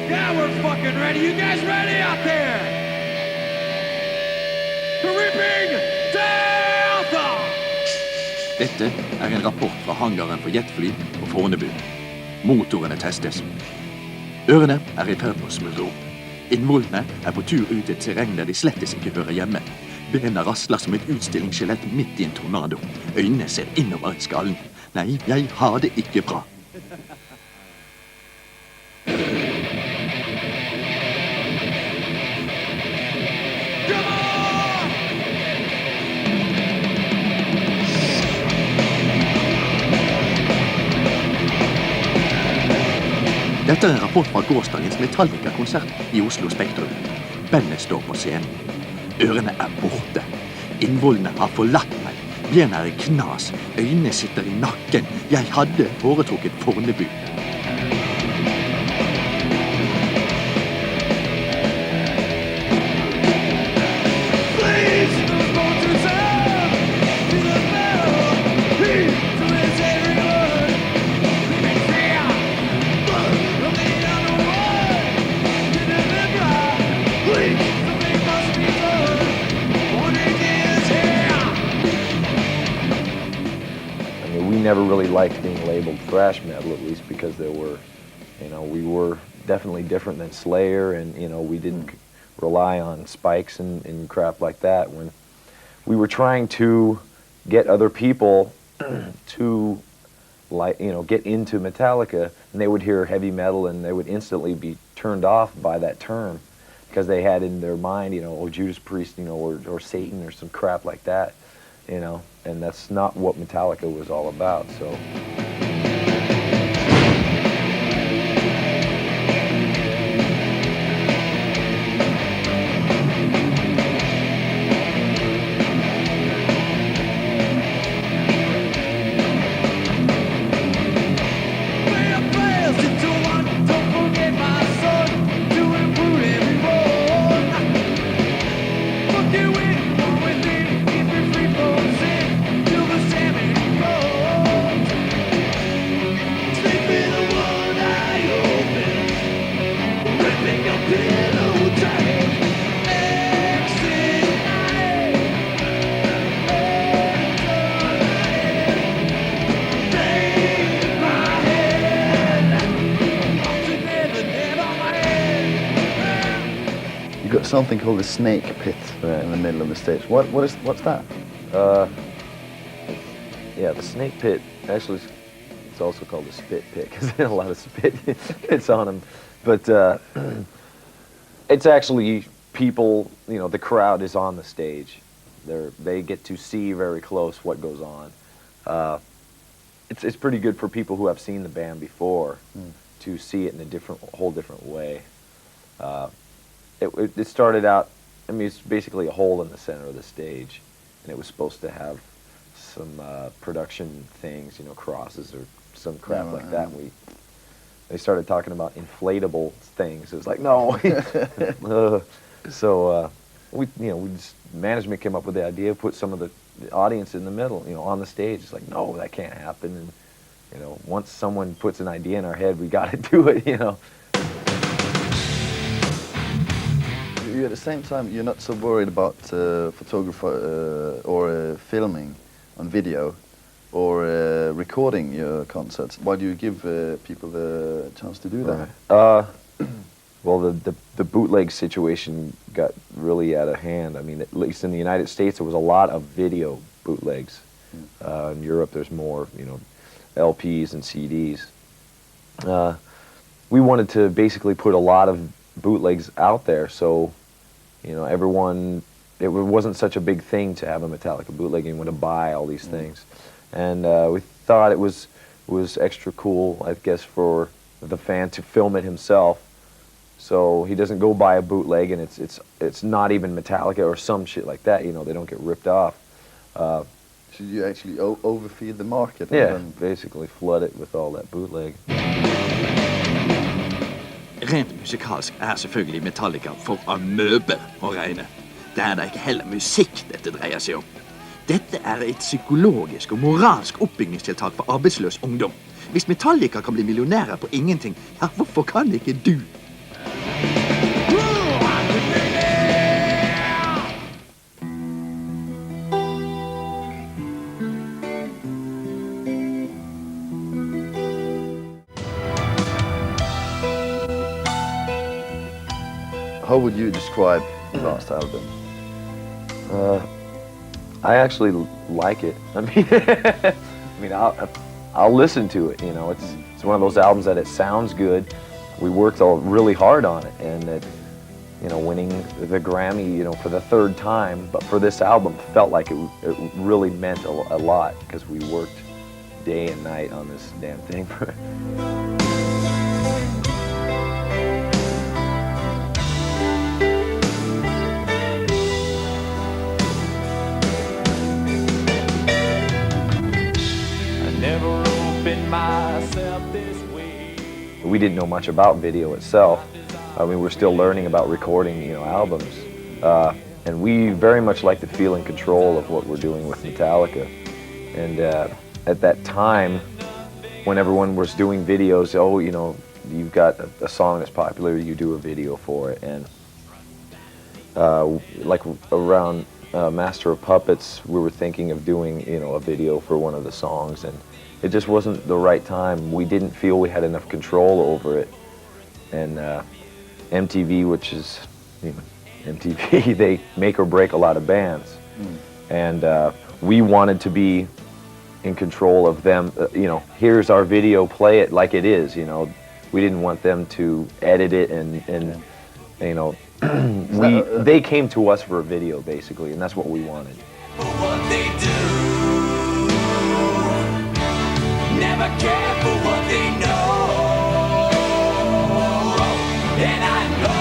Yeah, we're fucking ready. You guys ready out there? Ripping Delta! Dette en rapport fra hangaren for jetfly på Fornebu. Motorene testes. Ørene I ferd med å smuldre opp. Innvollene på tur ut I et terreng der de slettes ikke hører hjemme. Bena rasler som et utstillingsskjelett midt I en tornado. Øynene ser innover I skallen. Nei, jeg har det ikke bra. Dette en rapport fra gårsdagens Metallica-konsert I Oslo Spektrum. Bandet står på scenen. Ørene borte. Innvollene har forlatt meg. Bena knas. Øynene sitter I nakken. Jeg hadde foretrukket Fornebu. Never really liked being labeled thrash metal, at least because there were, we were definitely different than Slayer, and we didn't rely on spikes and crap like that. When we were trying to get other people to get into Metallica, and they would hear heavy metal and they would instantly be turned off by that term because they had in their mind, oh, Judas Priest, or Satan or some crap like that, and that's not what Metallica was all about, so. Something called the snake pit in the middle of the stage. What's that? Yeah, the snake pit, actually, it's also called the spit pit because there's a lot of spit it's on them. But it's actually people, the crowd is on the stage. They get to see very close what goes on. It's pretty good for people who have seen the band before to see it in a whole different way. It started out, it's basically a hole in the center of the stage, and it was supposed to have some production things, crosses or some crap like that. They started talking about inflatable things. It was like, no. So management came up with the idea, put some of the audience in the middle, on the stage. It's like, no, that can't happen. And once someone puts an idea in our head, we got to do it. At the same time, you're not so worried about photographer or filming on video or recording your concerts. Why do you give people the chance to do that? Well, the bootleg situation got really out of hand. At least in the United States, there was a lot of video bootlegs. In Europe, there's more, LPs and CDs. We wanted to basically put a lot of bootlegs out there, so everyone, it wasn't such a big thing to have a Metallica bootleg and want to buy all these things, and we thought it was extra cool, I guess, for the fan to film it himself, so he doesn't go buy a bootleg and it's not even Metallica or some shit like that. They don't get ripped off. So you actually overfeed the market? Yeah, basically flood it with all that bootleg. Rent musikalsk selvfølgelig Metallica for amøber å regne. Det da ikke heller musikk dette dreier seg om. Dette et psykologisk og moralsk oppbyggingstiltak for arbeidsløs ungdom. Hvis Metallica kan bli millionærer på ingenting, ja, hvorfor kan ikke du? How would you describe the last album? I actually like it. I mean, I'll listen to it. You know, it's one of those albums that it sounds good. We worked really hard on it, and that, you know, winning the Grammy, you know, for the third time, but for this album felt like it really meant a lot, because we worked day and night on this damn thing. We didn't know much about video itself. I mean, we're still learning about recording, you know, albums. And we very much like to feel in control of what we're doing with Metallica. And at that time, when everyone was doing videos, oh, you know, you've got a song that's popular, you do a video for it. And like around Master of Puppets, we were thinking of doing, you know, a video for one of the songs, and it just wasn't the right time. We didn't feel we had enough control over it. And MTV, which is, you know, MTV, they make or break a lot of bands. And we wanted to be in control of them, you know, here's our video, play it like it is, you know. We didn't want them to edit it and you know, they came to us for a video, basically, and that's what we wanted. What they do, never care for what they know, and I know,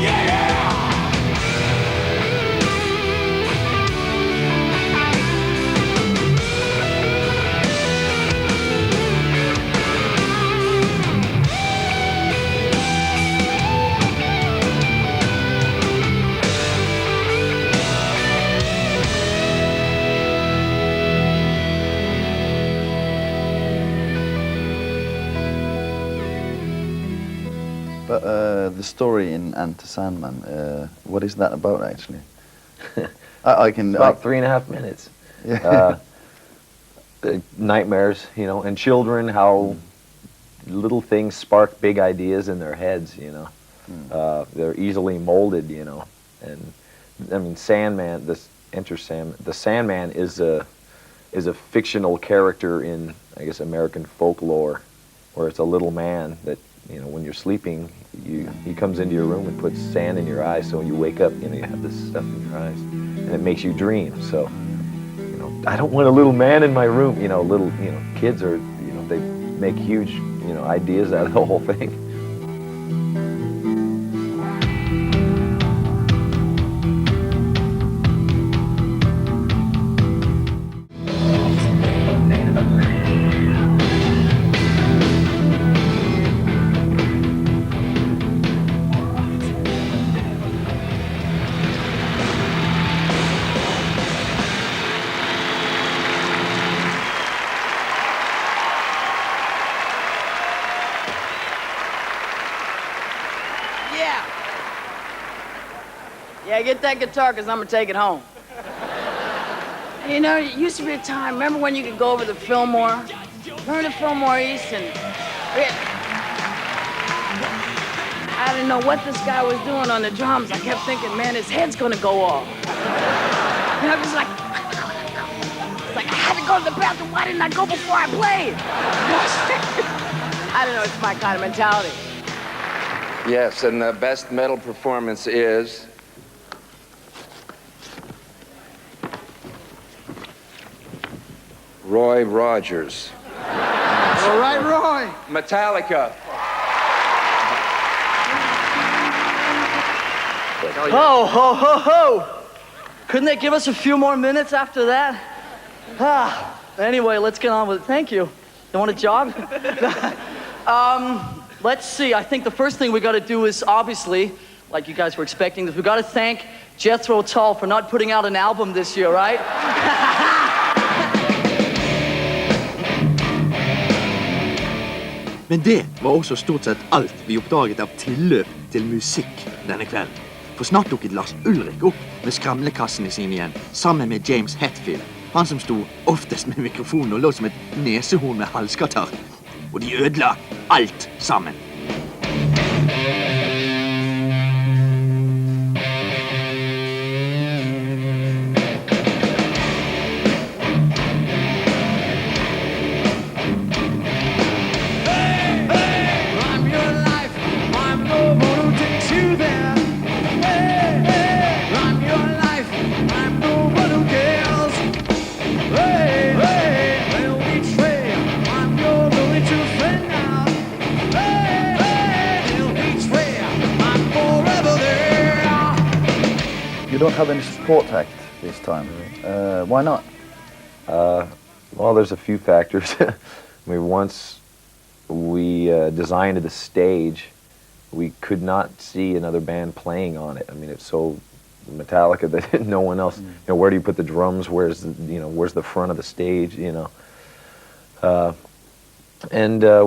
yeah. But the story in Sandman, what is that about, actually? I can... About 3.5 minutes. Yeah. Nightmares, you know, and children, how little things spark big ideas in their heads, you know. They're easily molded, you know. And I mean, Sandman, the Sandman is a fictional character in, I guess, American folklore, where it's a little man that, you know, when you're sleeping, he comes into your room and puts sand in your eyes, so when you wake up, you know, you have this stuff in your eyes, and it makes you dream. So, you know, I don't want a little man in my room. You know, kids are, you know, they make huge, you know, ideas out of the whole thing. Yeah, get that guitar, because I'm going to take it home. You know, it used to be a time, remember when you could go over to Fillmore? Remember the Fillmore East? And I didn't know what this guy was doing on the drums. I kept thinking, man, his head's going to go off. You know, it's like I had to go to the bathroom. Why didn't I go before I played? I don't know, it's my kind of mentality. Yes, and the best metal performance is... Roy Rogers. All right, Roy. Metallica. Ho, ho, ho, ho! Couldn't they give us a few more minutes after that? Anyway, let's get on with it. Thank you. You want a job? Let's see. I think the first thing we got to do is, obviously, like you guys were expecting, we got to thank Jethro Tull for not putting out an album this year, right? Men det var også stort sett alt vi oppdaget av tilløp til musikk denne kvelden. For snart dukket Lars Ulrik opp med skramlekassene sine igjen, sammen med James Hetfield, han som sto oftest med mikrofonen og lå som et nesehorn med halskatarr. Og de ødela alt sammen. don't have any support act this time. Why not? Well, there's a few factors. I mean, once we designed the stage, we could not see another band playing on it. I mean, it's so Metallica that no one else. You know, where do you put the drums? Where's the, where's the front of the stage? And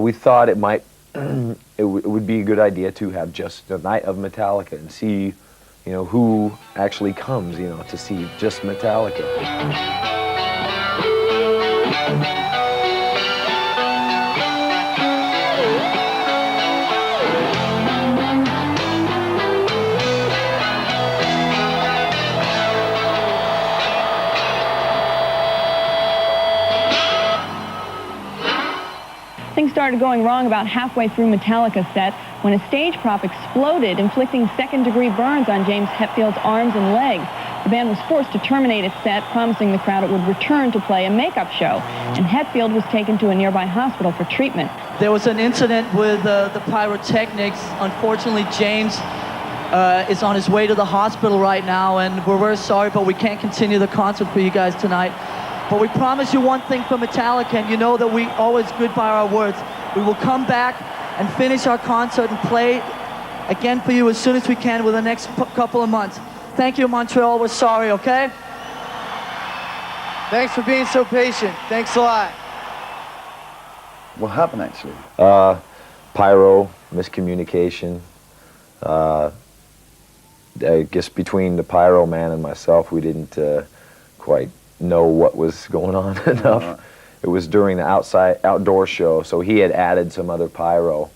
we thought it might it would be a good idea to have just a night of Metallica and see who actually comes to see just Metallica. Things started going wrong about halfway through Metallica's set when a stage prop exploded, inflicting second-degree burns on James Hetfield's arms and legs. The band was forced to terminate its set, promising the crowd it would return to play a makeup show. And Hetfield was taken to a nearby hospital for treatment. There was an incident with the pyrotechnics. Unfortunately, James is on his way to the hospital right now, and we're very sorry, but we can't continue the concert for you guys tonight. But we promise you one thing for Metallica, and you know that we always good by our words. We will come back and finish our concert and play again for you as soon as we can within the next couple of months. Thank you, Montreal. We're sorry, okay? Thanks for being so patient. Thanks a lot. What happened actually? Pyro, miscommunication. I guess between the pyro man and myself, we didn't quite know what was going on enough. Right. It was during the outdoor show, so he had added some other pyro,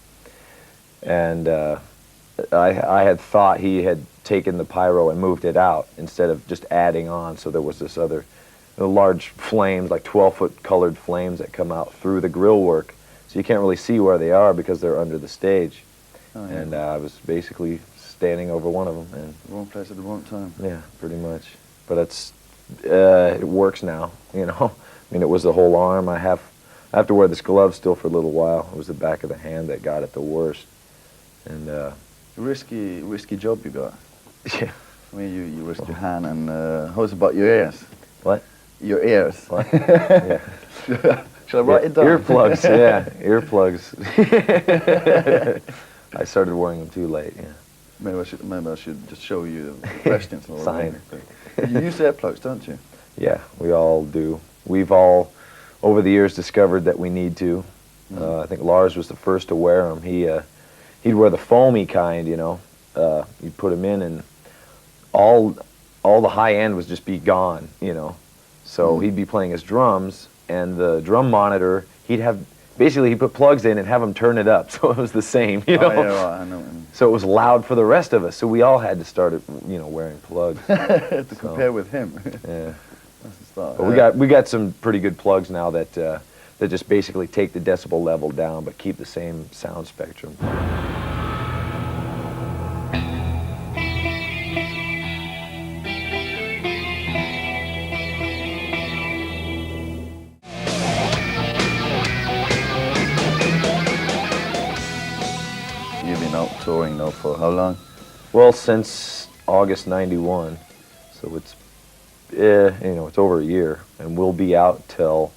and I had thought he had taken the pyro and moved it out instead of just adding on. So there was this other large flames, like 12-foot colored flames that come out through the grill work, so you can't really see where they are because they're under the stage. Oh, yeah. And I was basically standing over one of them, and Wrong place at the wrong time. yeah, pretty much. But it works now, I mean, it was the whole arm. I have to wear this glove still for a little while. It was the back of the hand that got it the worst. And Risky job you got. yeah. I mean, you risked your hand, and how's about your ears? What? Your ears. What? Yeah. Should I write it down? Earplugs, yeah, earplugs. I started wearing them too late, yeah. Maybe I should just show you the questions. And all Sign. that. You use earplugs, don't you? Yeah, we all do. We've all, over the years, discovered that we need to. I think Lars was the first to wear them. He'd wear the foamy kind, you'd put them in, and all the high end would just be gone, So he'd be playing his drums, and the drum monitor, he'd put plugs in and have them turn it up, so it was the same, Oh, yeah, right, I know. So it was loud for the rest of us, so we all had to start, wearing plugs. To compare with him. Yeah. That's the start. But we got some pretty good plugs now that just basically take the decibel level down but keep the same sound spectrum. You've been out touring now for how long? Well, since August '91, so it's it's over a year, and we'll be out till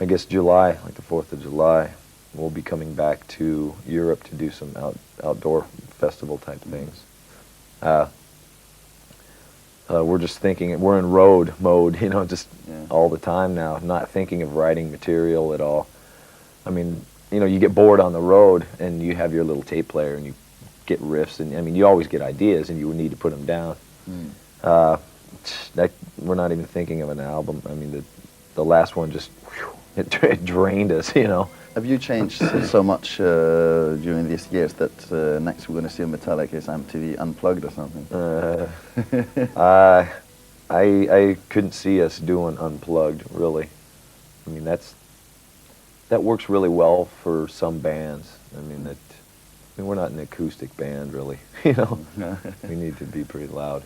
I guess July, like the 4th of July. We'll be coming back to Europe to do some outdoor festival type things. We're just thinking, we're in road mode, just all the time now, not thinking of writing material at all. I mean, you get bored on the road, and you have your little tape player, and you get riffs, and I mean, you always get ideas, and you would need to put them down. We're not even thinking of an album. I mean, the last one just, it drained us, Have you changed so much during these years that next we're going to see Metallica is MTV Unplugged or something? I couldn't see us doing Unplugged, really. I mean, that works really well for some bands. I mean, we're not an acoustic band, really, We need to be pretty loud.